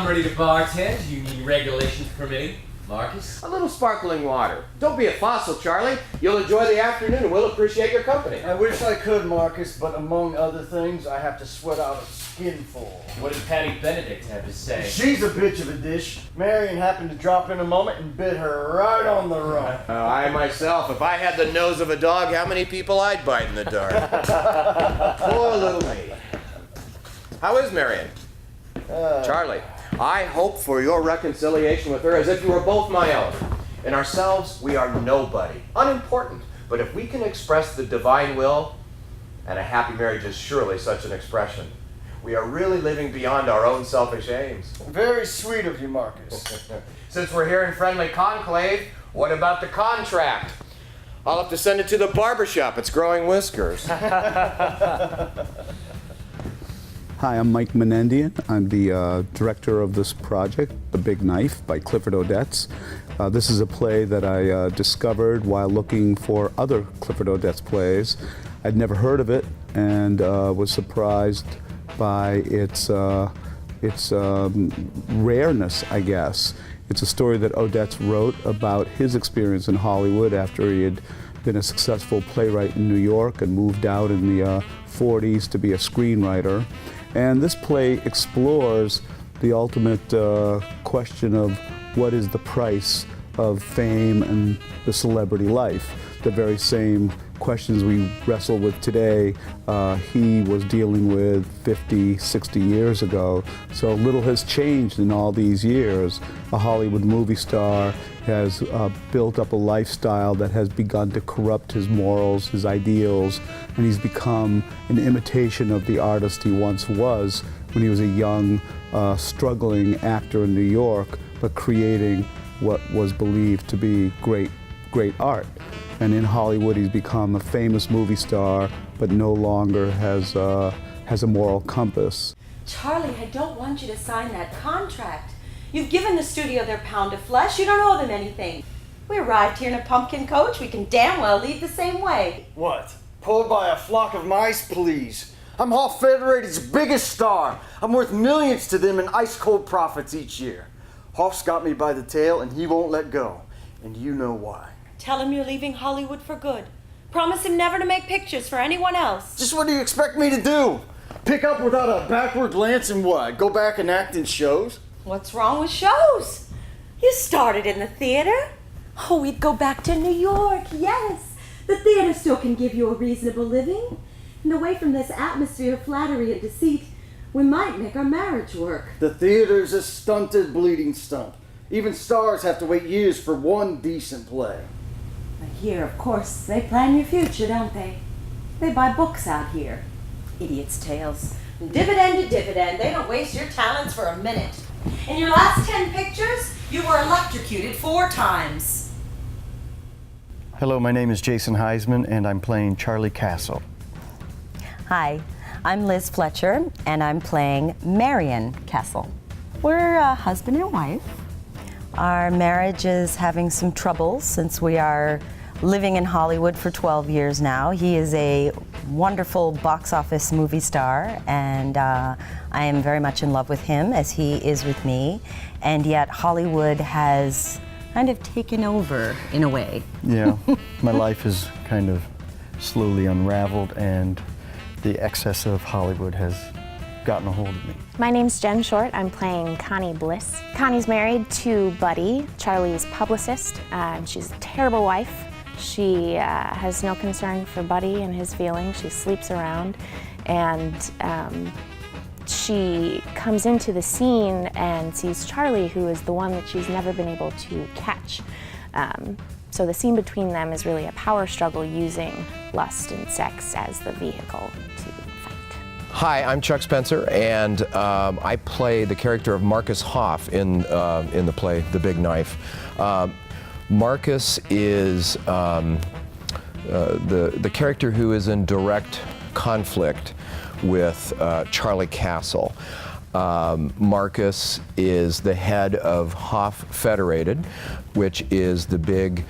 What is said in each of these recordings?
I'm ready to bartend. Union regulations permitting. Marcus? A little sparkling water. Don't be a fossil, Charlie. You'll enjoy the afternoon and we'll appreciate your company. I wish I could, Marcus, but among other things, I have to sweat out a skinful. What did Patty Benedict have to say? She's a bitch of a dish. Marion happened to drop in a moment and bit her right on the rump. I myself, if I had the nose of a dog, how many people I'd bite in the dark. Poor little me. How is Marion? Charlie, I hope for your reconciliation with her as if you were both my own. In ourselves, we are nobody, unimportant. But if we can express the divine will, and a happy marriage is surely such an expression, we are really living beyond our own selfish aims. Very sweet of you, Marcus. Since we're here in friendly conclave, what about the contract? I'll have to send it to the barbershop. It's growing whiskers. Hi, I'm Mike Menendian. I'm the director of this project, The Big Knife by Clifford Odets. This is a play that I discovered while looking for other Clifford Odets plays. I'd never heard of it and was surprised by its rareness, I guess. It's a story that Odets wrote about his experience in Hollywood after he had been a successful playwright in New York and moved out in the 40s to be a screenwriter. And this play explores the ultimate question of what is the price of fame and the celebrity life. The very same questions we wrestle with today, he was dealing with 50, 60 years ago. So little has changed in all these years. A Hollywood movie star has built up a lifestyle that has begun to corrupt his morals, his ideals, and he's become an imitation of the artist he once was when he was a young, struggling actor in New York, but creating what was believed to be great art. And in Hollywood, he's become a famous movie star, but no longer has a moral compass. Charlie, I don't want you to sign that contract. You've given the studio their pound of flesh. You don't owe them anything. We arrived here in a pumpkin coach. We can damn well leave the same way. What? Pulled by a flock of mice, please. I'm Hoff Federated's biggest star. I'm worth millions to them in ice-cold profits each year. Hoff's got me by the tail, and he won't let go. And you know why. Tell him you're leaving Hollywood for good. Promise him never to make pictures for anyone else. Just what do you expect me to do? Pick up without a backward glance and what? Go back and act in shows? What's wrong with shows? You started in the theater. Oh, we'd go back to New York, yes. The theater still can give you a reasonable living. And away from this atmosphere of flattery and deceit, we might make our marriage work. The theater's a stunted bleeding stump. Even stars have to wait years for one decent play. But here, of course, they plan your future, don't they? They buy books out here. Idiot's tales. Dividend to dividend. They don't waste your talents for a minute. In your last 10 pictures, you were electrocuted 4 times. Hello, my name is Jason Heisman, and I'm playing Charlie Castle. Hi, I'm Liz Fletcher, and I'm playing Marion Castle. We're a husband and wife. Our marriage is having some trouble since we are living in Hollywood for 12 years now. He is a wonderful box office movie star, and I am very much in love with him as he is with me. And yet Hollywood has kind of taken over in a way. Yeah, my life is kind of slowly unraveled, and the excess of Hollywood has gotten a hold of me. My name's Jen Short. I'm playing Connie Bliss. Connie's married to Buddy, Charlie's publicist. She's a terrible wife. She has no concern for Buddy and his feelings. She sleeps around, and she comes into the scene and sees Charlie, who is the one that she's never been able to catch. So the scene between them is really a power struggle using lust and sex as the vehicle to fight. Hi, I'm Chuck Spencer, and I play the character of Marcus Hoff in the play The Big Knife. Marcus is the character who is in direct conflict with Charlie Castle. Marcus is the head of Hoff Federated, which is the big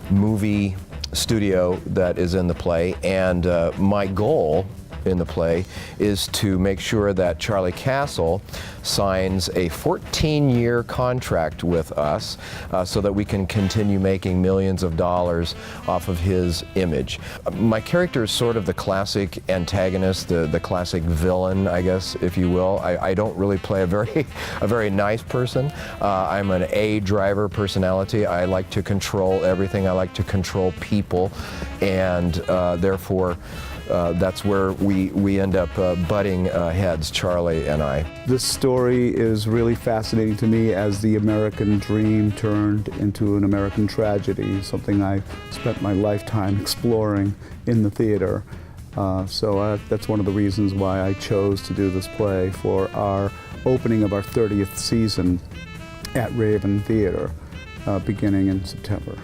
movie studio that is in the play, and my goal in the play is to make sure that Charlie Castle signs a 14-year contract with us so that we can continue making millions of dollars off of his image. My character is sort of the classic antagonist, the classic villain, I guess, if you will. I don't really play a very nice person. I'm an A driver personality. I like to control everything. I like to control people, and therefore that's where we end up butting heads, Charlie and I. This story is really fascinating to me as the American dream turned into an American tragedy, something I spent my lifetime exploring in the theater. So that's one of the reasons why I chose to do this play for our opening of our 30th season at Raven Theater, beginning in September.